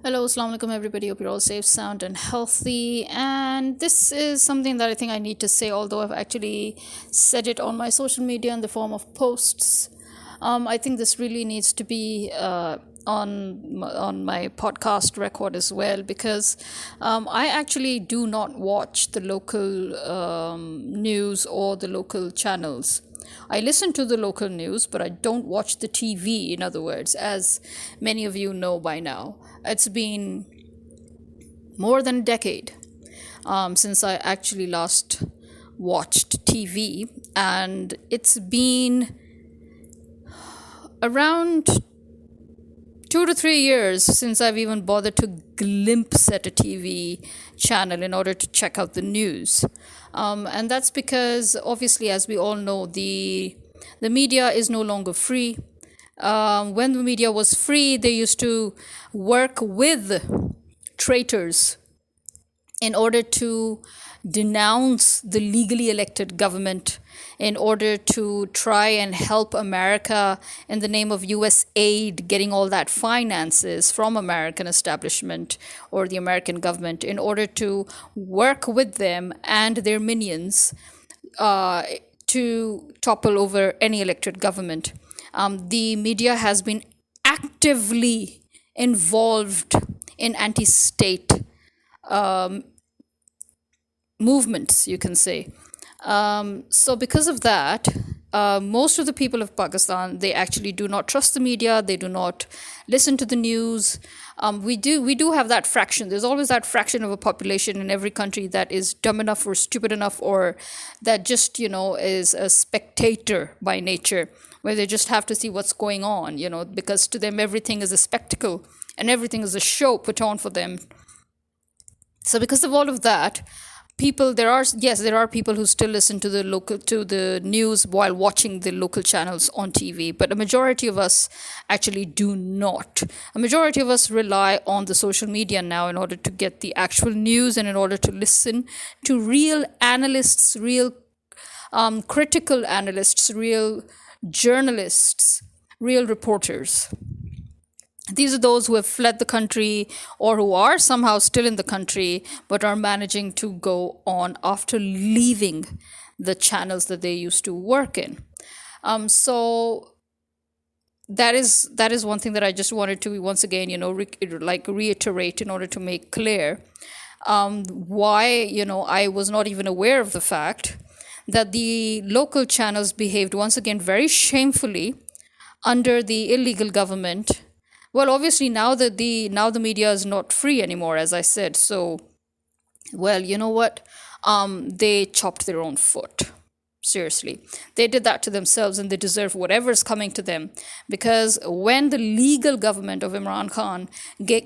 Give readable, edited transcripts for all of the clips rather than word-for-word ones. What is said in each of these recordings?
Hello, Assalamu alaikum, everybody. Hope you're all safe, sound, and healthy. And this is something that I think I need to say, although I've actually said it on my social media in the form of posts. I think this really needs to be on my podcast record as well because I actually do not watch the local news or the local channels. I listen to the local news, but I don't watch the TV, in other words, as many of you know by now. It's been more than a decade since I actually last watched TV, and it's been around 2 to 3 years since I've even bothered to glimpse at a TV channel in order to check out the news. And that's because, obviously, as we all know, the media is no longer free. When the media was free, they used to work with traitors in order to denounce the legally elected government, in order to try and help America in the name of US aid, getting all that finances from American establishment or the American government, in order to work with them and their minions to topple over any elected government. The media has been actively involved in anti-state movements, you can say. So because of that, most of the people of Pakistan, they actually do not trust the media. They do not listen to the news. We do have that fraction. There's always that fraction of a population in every country that is dumb enough or stupid enough, or that just is a spectator by nature, where they just have to see what's going on, because to them everything is a spectacle and everything is a show put on for them. So because of all of that, there are people who still listen to the news while watching the local channels on TV, but a majority of us actually do not. A majority of us rely on the social media now in order to get the actual news, and in order to listen to real analysts, real critical analysts, real journalists, real reporters. These are those who have fled the country or who are somehow still in the country but are managing to go on after leaving the channels that they used to work in. So that is one thing that I just wanted to once again, reiterate in order to make clear why I was not even aware of the fact that the local channels behaved once again very shamefully under the illegal government. Well, obviously now the media is not free anymore, as I said. So, well, you know what? They chopped their own foot. Seriously, they did that to themselves, and they deserve whatever's coming to them. Because when the legal government of Imran Khan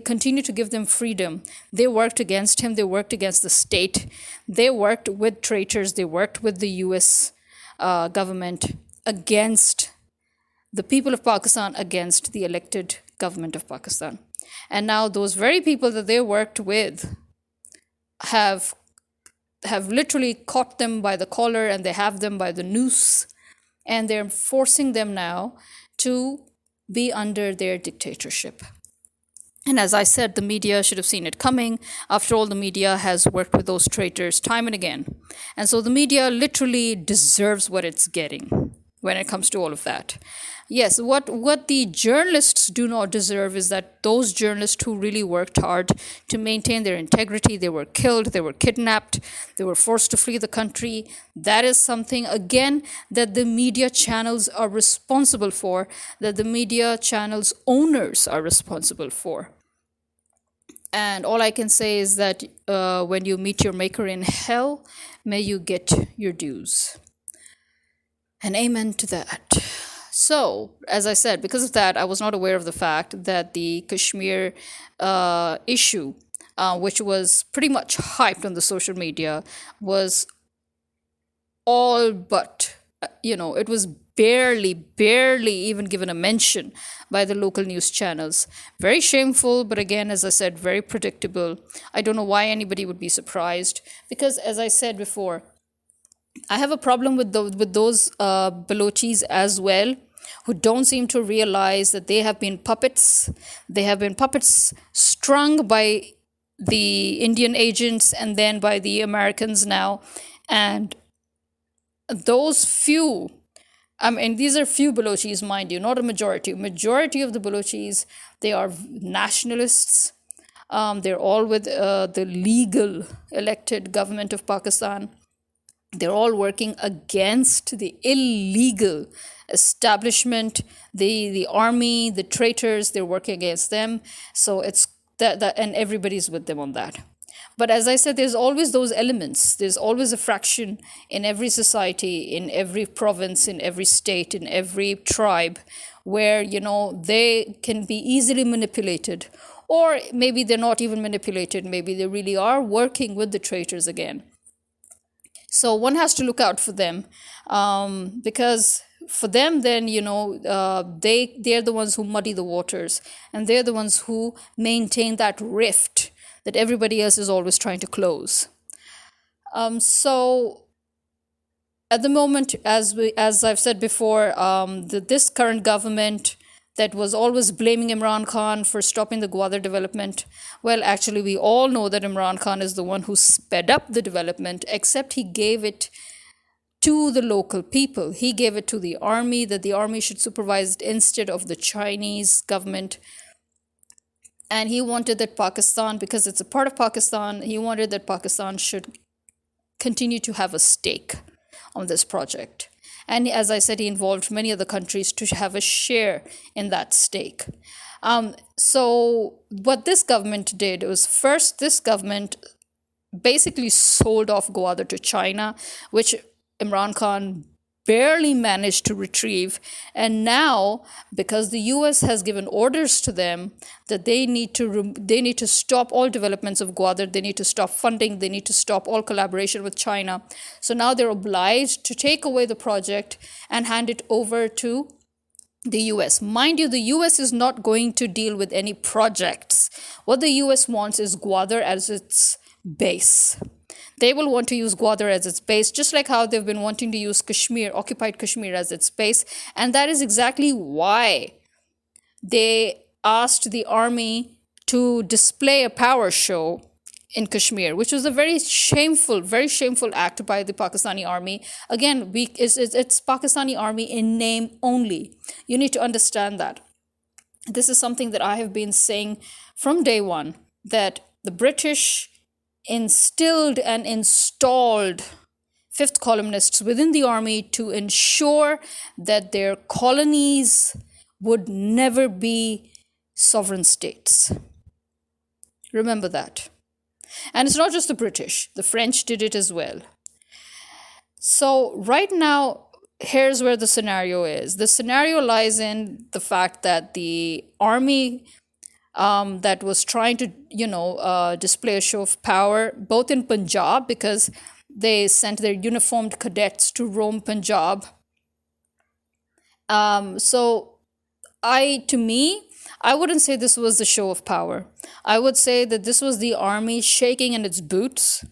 continued to give them freedom, they worked against him. They worked against the state. They worked with traitors. They worked with the U.S. Government against the people of Pakistan, against the elected government of Pakistan. And now those very people that they worked with have literally caught them by the collar, and they have them by the noose, and they're forcing them now to be under their dictatorship. And as I said, the media should have seen it coming. After all, the media has worked with those traitors time and again. And so the media literally deserves what it's getting when it comes to all of that. Yes, what the journalists do not deserve is that those journalists who really worked hard to maintain their integrity, they were killed, they were kidnapped, they were forced to flee the country. That is something, again, that the media channels are responsible for, that the media channels owners are responsible for. And all I can say is that when you meet your maker in hell, may you get your dues. And amen to that. So, as I said, because of that, I was not aware of the fact that the Kashmir issue, which was pretty much hyped on the social media, was all but, it was barely even given a mention by the local news channels. Very shameful, but again, as I said, very predictable. I don't know why anybody would be surprised, because as I said before, I have a problem with those Balochis as well. who don't seem to realize that they have been puppets. They have been puppets strung by the Indian agents and then by the Americans now. And those few, I mean, these are few Balochis, mind you, not a majority. Majority of the Balochis, they are nationalists. They're all with the legal elected government of Pakistan. They're all working against the illegal establishment, the army, the traitors. They're working against them. So it's that, and everybody's with them on that. But as I said, there's always those elements. There's always a fraction in every society, in every province, in every state, in every tribe, where, they can be easily manipulated. Or maybe they're not even manipulated. Maybe they really are working with the traitors again. So one has to look out for them, because for them, then, they're the ones who muddy the waters, and they're the ones who maintain that rift that everybody else is always trying to close. So at the moment, as I've said before, this current government that was always blaming Imran Khan for stopping the Gwadar development, well, actually, we all know that Imran Khan is the one who sped up the development, except he gave it to the local people. He gave it to the army, that the army should supervise it instead of the Chinese government. And he wanted that Pakistan, because it's a part of Pakistan, he wanted that Pakistan should continue to have a stake on this project. And as I said, he involved many other countries to have a share in that stake. So what this government did was, first, this government basically sold off Gwadar to China, which Imran Khan barely managed to retrieve. And now, because the US has given orders to them that they need to stop all developments of Gwadar, they need to stop funding, they need to stop all collaboration with China. So now they're obliged to take away the project and hand it over to the US. Mind you, the US is not going to deal with any projects. What the US wants is Gwadar as its base. They will want to use Gwadar as its base, just like how they've been wanting to use Kashmir, occupied Kashmir, as its base. And that is exactly why they asked the army to display a power show in Kashmir, which was a very shameful act by the Pakistani army. Again, it's Pakistani army in name only. You need to understand that. This is something that I have been saying from day one, that the British instilled and installed fifth columnists within the army to ensure that their colonies would never be sovereign states. Remember that. And it's not just the British, the French did it as well. So right now, here's where the scenario is. The scenario lies in the fact that the army that was trying to, display a show of power, both in Punjab, because they sent their uniformed cadets to roam Punjab. So I wouldn't say this was the show of power. I would say that this was the army shaking in its boots,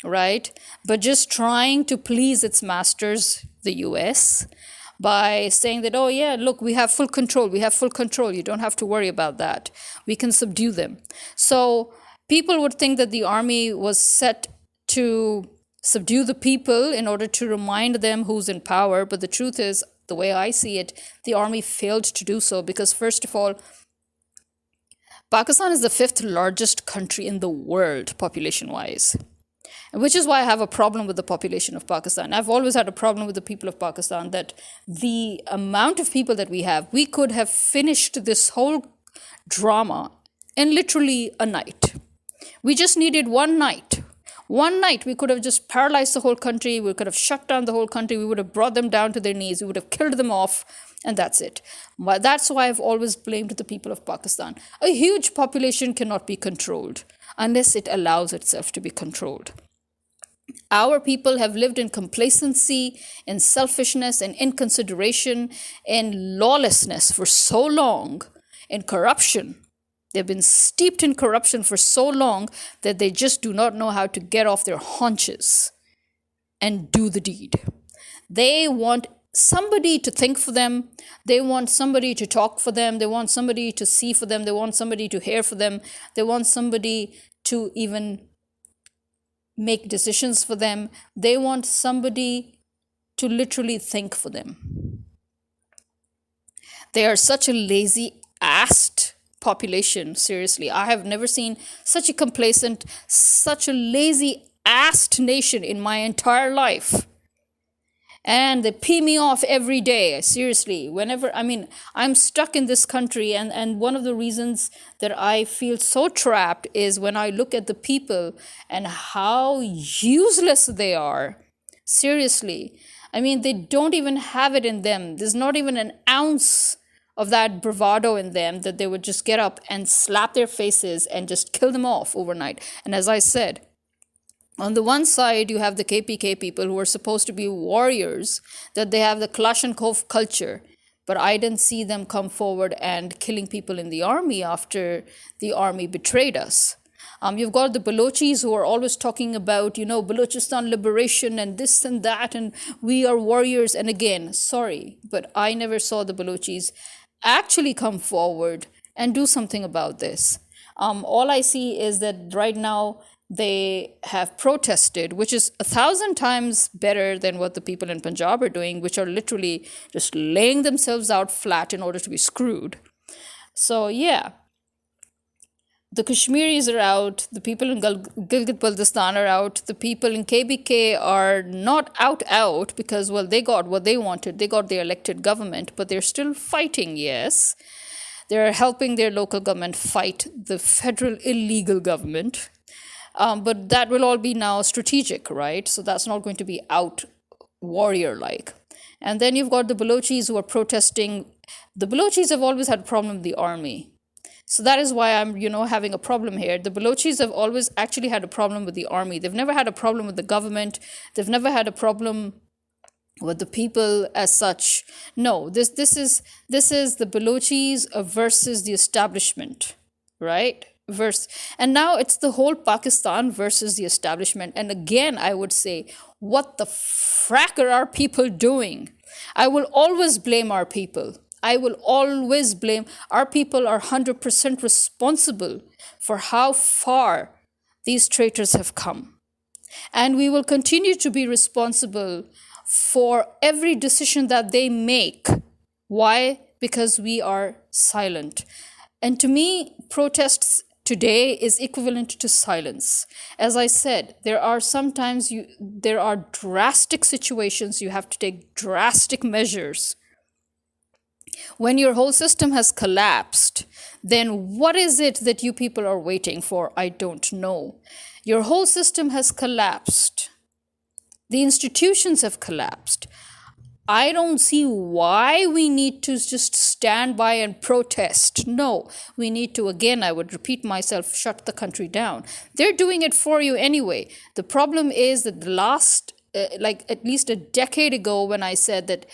right? But just trying to please its masters, the US, by saying that, oh yeah, look, we have full control. You don't have to worry about that. We can subdue them. So people would think that the army was set to subdue the people in order to remind them who's in power. But the truth is, the way I see it, the army failed to do so because, first of all, Pakistan is the fifth largest country in the world, population-wise. Which is why I have a problem with the population of Pakistan. I've always had a problem with the people of Pakistan, that the amount of people that we have, we could have finished this whole drama in literally a night. We just needed one night. One night, we could have just paralyzed the whole country. We could have shut down the whole country. We would have brought them down to their knees. We would have killed them off. And that's it. But that's why I've always blamed the people of Pakistan. A huge population cannot be controlled unless it allows itself to be controlled. Our people have lived in complacency, in selfishness, in inconsideration, in lawlessness for so long, in corruption. They've been steeped in corruption for so long that they just do not know how to get off their haunches and do the deed. They want somebody to think for them. They want somebody to talk for them. They want somebody to see for them. They want somebody to hear for them. They want somebody to even make decisions for them. They want somebody to literally think for them. They are such a lazy assed population. Seriously, I have never seen such a complacent, such a lazy assed nation in my entire life. And they pee me off every day, seriously. Whenever, I mean, I'm stuck in this country, and one of the reasons that I feel so trapped is when I look at the people and how useless they are. Seriously, I mean, they don't even have it in them. There's not even an ounce of that bravado in them that they would just get up and slap their faces and just kill them off overnight. And as I said, on the one side, you have the KPK people who are supposed to be warriors, that they have the Kalashnikov culture. But I didn't see them come forward and killing people in the army after the army betrayed us. You've got the Balochis who are always talking about, Balochistan liberation and this and that, and we are warriors. And again, sorry, but I never saw the Balochis actually come forward and do something about this. All I see is that right now they have protested, which is 1,000 times better than what the people in Punjab are doing, which are literally just laying themselves out flat in order to be screwed. So yeah, the Kashmiris are out, the people in Gilgit-Baltistan are out, the people in KBK are not out because, well, they got what they wanted. They got their elected government, but they're still fighting, yes. They're helping their local government fight the federal illegal government. But that will all be now strategic, right? So that's not going to be out warrior-like. And then you've got the Balochis who are protesting. The Balochis have always had a problem with the army. So that is why I'm, having a problem here. The Balochis have always actually had a problem with the army. They've never had a problem with the government. They've never had a problem with the people as such. No, this is the Balochis versus the establishment, right? And now it's the whole Pakistan versus the establishment. And again, I would say, what the frack are our people doing? I will always blame our people. I will always blame our people are 100% responsible for how far these traitors have come. And we will continue to be responsible for every decision that they make. Why? Because we are silent. And to me, protests today is equivalent to silence. As I said, there are drastic situations you have to take drastic measures. When your whole system has collapsed, then what is it that you people are waiting for? I don't know. Your whole system has collapsed. The institutions have collapsed. I don't see why we need to just stand by and protest. No, we need to, again, I would repeat myself, shut the country down. They're doing it for you anyway. The problem is that the last, at least a decade ago, when I said that,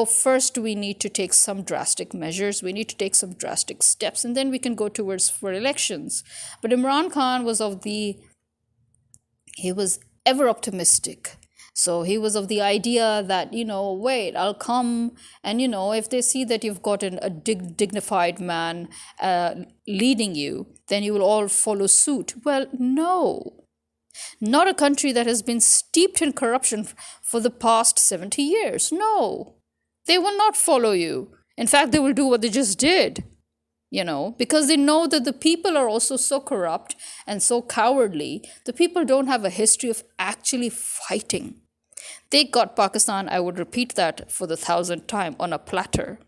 first we need to take some drastic measures, we need to take some drastic steps, and then we can go towards for elections. But Imran Khan he was ever optimistic. So he was of the idea that, wait, I'll come and, if they see that you've got a dignified man leading you, then you will all follow suit. Well, no. Not a country that has been steeped in corruption for the past 70 years. No. They will not follow you. In fact, they will do what they just did. Because they know that the people are also so corrupt and so cowardly. The people don't have a history of actually fighting. They got Pakistan, I would repeat that for the 1,000th time, on a platter.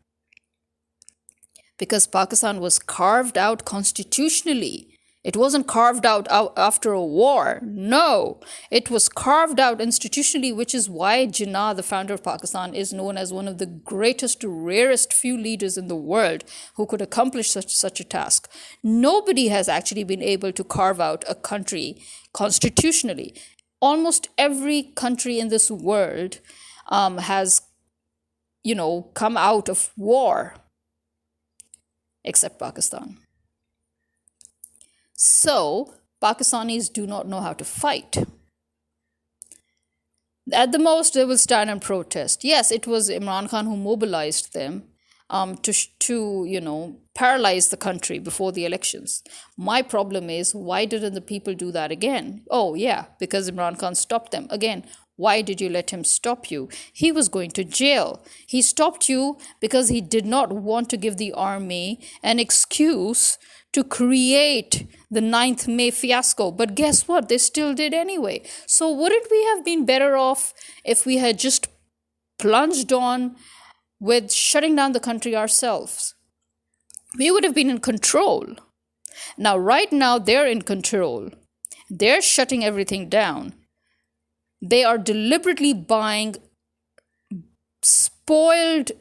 Because Pakistan was carved out constitutionally. It wasn't carved out after a war. No, it was carved out institutionally, which is why Jinnah, the founder of Pakistan, is known as one of the greatest, rarest few leaders in the world who could accomplish such a task. Nobody has actually been able to carve out a country constitutionally. Almost every country in this world has, come out of war, except Pakistan. So, Pakistanis do not know how to fight. At the most, they will stand and protest. Yes, it was Imran Khan who mobilized them to paralyze the country before the elections. My problem is, why didn't the people do that again? Oh, yeah, because Imran Khan stopped them. Again, why did you let him stop you? He was going to jail. He stopped you because he did not want to give the army an excuse to create the 9th May fiasco. But guess what? They still did anyway. So wouldn't we have been better off if we had just plunged on with shutting down the country ourselves? We would have been in control. Now, right now, they're in control. They're shutting everything down. They are deliberately buying spoiled,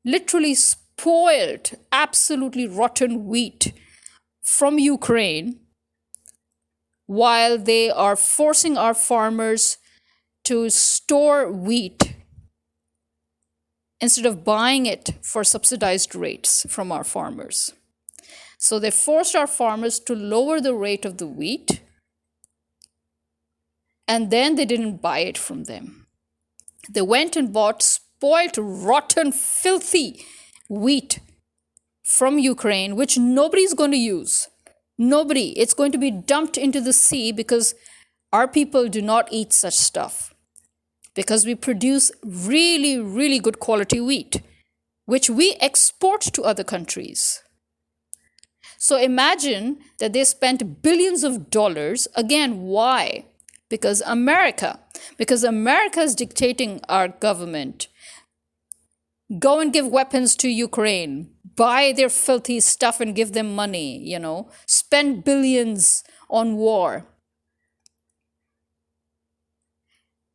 literally spoiled, absolutely rotten wheat from Ukraine, while they are forcing our farmers to store wheat instead of buying it for subsidized rates from our farmers. So they forced our farmers to lower the rate of the wheat, and then they didn't buy it from them. They went and bought spoiled, rotten, filthy wheat from Ukraine, which nobody's going to use. Nobody. It's going to be dumped into the sea because our people do not eat such stuff. Because we produce really, really good quality wheat, which we export to other countries. So imagine that they spent billions of dollars. Again, why? Because America is dictating our government. Go and give weapons to Ukraine. Buy their filthy stuff and give them money, Spend billions on war.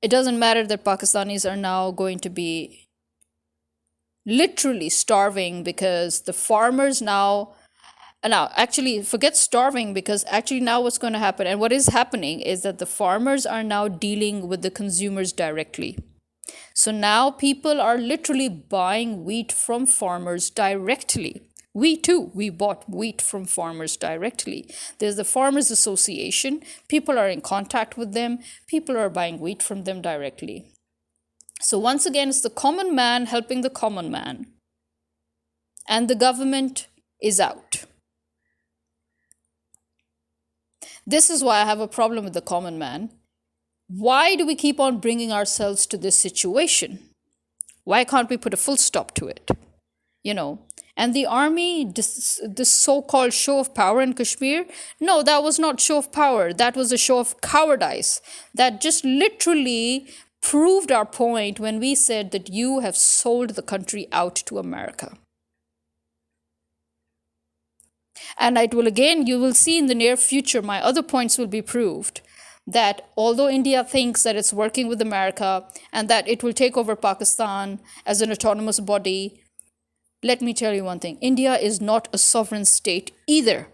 It doesn't matter that Pakistanis are now going to be literally starving because the farmers now actually forget starving, because actually now what's going to happen, and what is happening, is that the farmers are now dealing with the consumers directly. So now people are literally buying wheat from farmers directly. We too, we bought wheat from farmers directly. There's the Farmers Association. People are in contact with them. People are buying wheat from them directly. So once again, it's the common man helping the common man. And the government is out. This is why I have a problem with the common man. Why do we keep on bringing ourselves to this situation? Why can't we put a full stop to it? And the army, this so-called show of power in Kashmir, no, that was not show of power. That was a show of cowardice. That just literally proved our point when we said that you have sold the country out to America. And you will see in the near future, my other points will be proved, that although India thinks that it's working with America and that it will take over Pakistan as an autonomous body, let me tell you one thing. India is not a sovereign state either.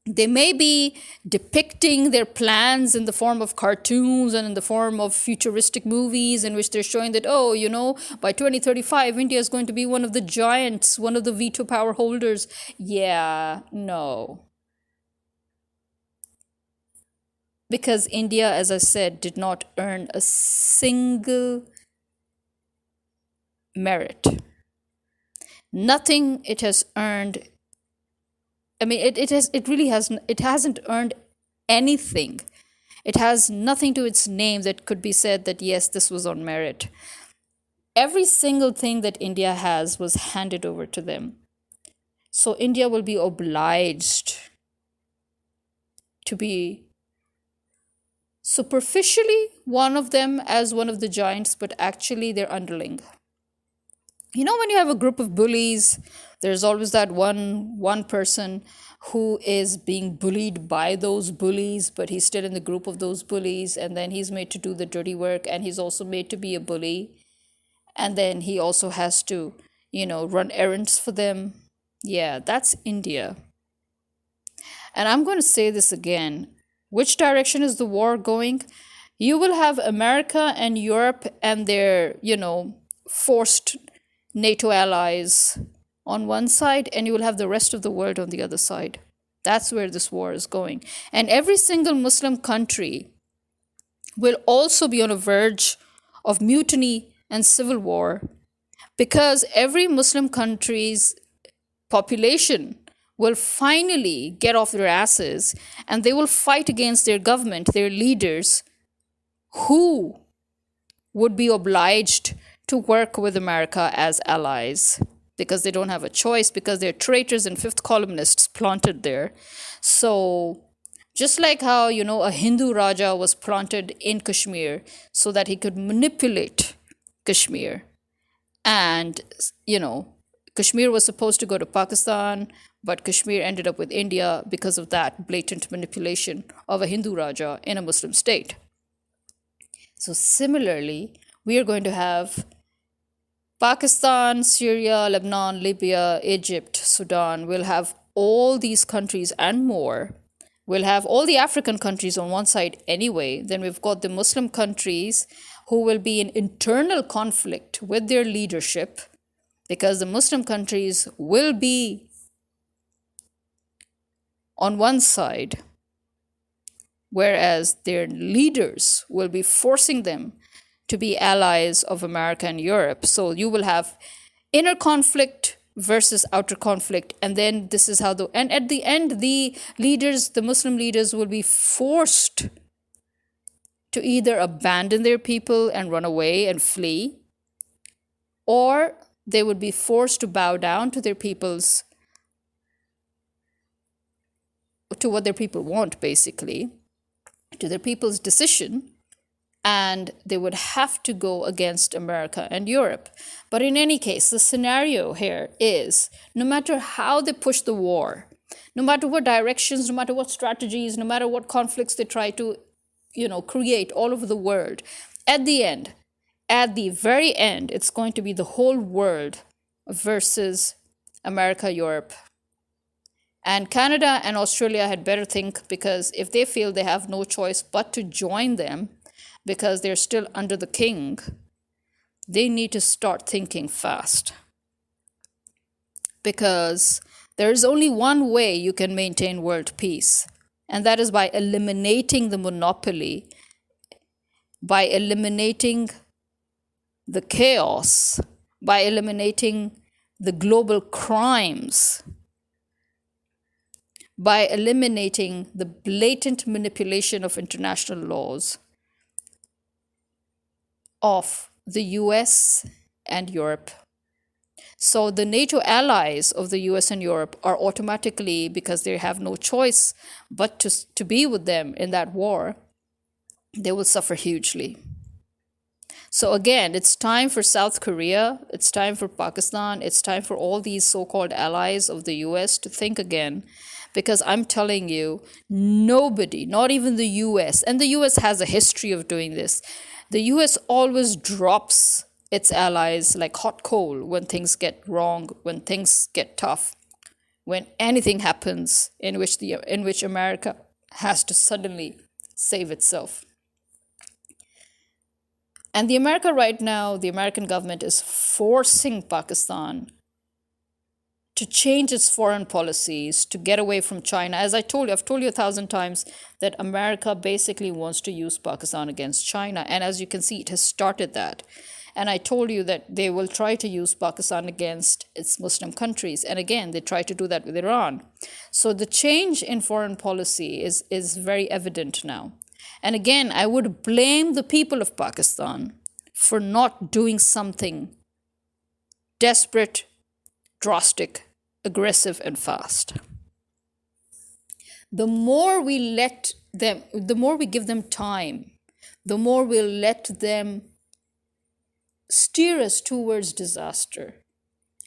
They may be depicting their plans in the form of cartoons and in the form of futuristic movies in which they're showing that, by 2035, India is going to be one of the giants, one of the veto power holders. Yeah, no. Because India, as I said, did not earn a single merit. Nothing it has earned. I mean, it hasn't earned anything. It has nothing to its name that could be said that, yes, this was on merit. Every single thing that India has was handed over to them. So India will be obliged to be superficially one of them as one of the giants, but actually they're underling. When you have a group of bullies, there's always that one person who is being bullied by those bullies, but he's still in the group of those bullies, and then he's made to do the dirty work, and he's also made to be a bully, and then he also has to, run errands for them. Yeah, that's India. And I'm going to say this again. Which direction is the war going? You will have America and Europe and their, forced NATO allies on one side, and you will have the rest of the world on the other side. That's where this war is going. And every single Muslim country will also be on a verge of mutiny and civil war, because every Muslim country's population will finally get off their asses and they will fight against their government, their leaders, who would be obliged to work with America as allies because they don't have a choice, because they're traitors and fifth columnists planted there. So, just like how, a Hindu Raja was planted in Kashmir so that he could manipulate Kashmir, and, Kashmir was supposed to go to Pakistan, but Kashmir ended up with India because of that blatant manipulation of a Hindu Raja in a Muslim state. So, similarly, we are going to have Pakistan, Syria, Lebanon, Libya, Egypt, Sudan. We'll have all these countries and more. We'll have all the African countries on one side anyway. Then we've got the Muslim countries who will be in internal conflict with their leadership, because the Muslim countries will be on one side, whereas their leaders will be forcing them to be allies of America and Europe. So you will have inner conflict versus outer conflict. And then this is how and at the end, the Muslim leaders will be forced to either abandon their people and run away and flee, or they would be forced to bow down to what their people want, basically, to their people's decision, and they would have to go against America and Europe. But in any case, the scenario here is, no matter how they push the war, no matter what directions, no matter what strategies, no matter what conflicts they try to, create all over the world, at the very end, it's going to be the whole world versus America, Europe. And Canada and Australia had better think, because if they feel they have no choice but to join them because they're still under the king, they need to start thinking fast. Because there is only one way you can maintain world peace, and that is by eliminating the monopoly, by eliminating the chaos, by eliminating the global crimes, by eliminating the blatant manipulation of international laws of the US and Europe. So the NATO allies of the US and Europe are automatically, because they have no choice but to be with them in that war, they will suffer hugely. So again, it's time for South Korea, it's time for Pakistan, it's time for all these so-called allies of the US to think again, because I'm telling you, nobody, not even the US, and the US has a history of doing this, the US always drops its allies like hot coal when things get wrong, when things get tough, when anything happens in which America has to suddenly save itself. And the American government is forcing Pakistan to change its foreign policies, to get away from China. As I've told you 1,000 times that America basically wants to use Pakistan against China. And as you can see, it has started that. And I told you that they will try to use Pakistan against its Muslim countries. And again, they try to do that with Iran. So the change in foreign policy is very evident now. And again, I would blame the people of Pakistan for not doing something desperate, drastic, aggressive, and fast. The more we give them time, the more we'll let them steer us towards disaster.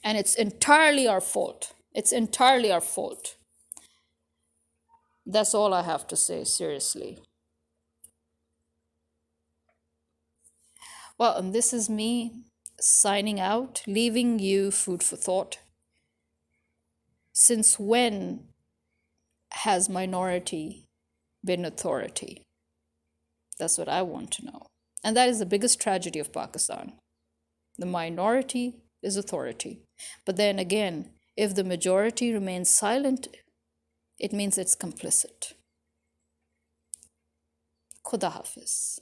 And it's entirely our fault. It's entirely our fault. That's all I have to say, seriously. Well, and this is me signing out, leaving you food for thought. Since when has minority been authority? That's what I want to know. And that is the biggest tragedy of Pakistan. The minority is authority. But then again, if the majority remains silent, it means it's complicit. Khuda Hafiz.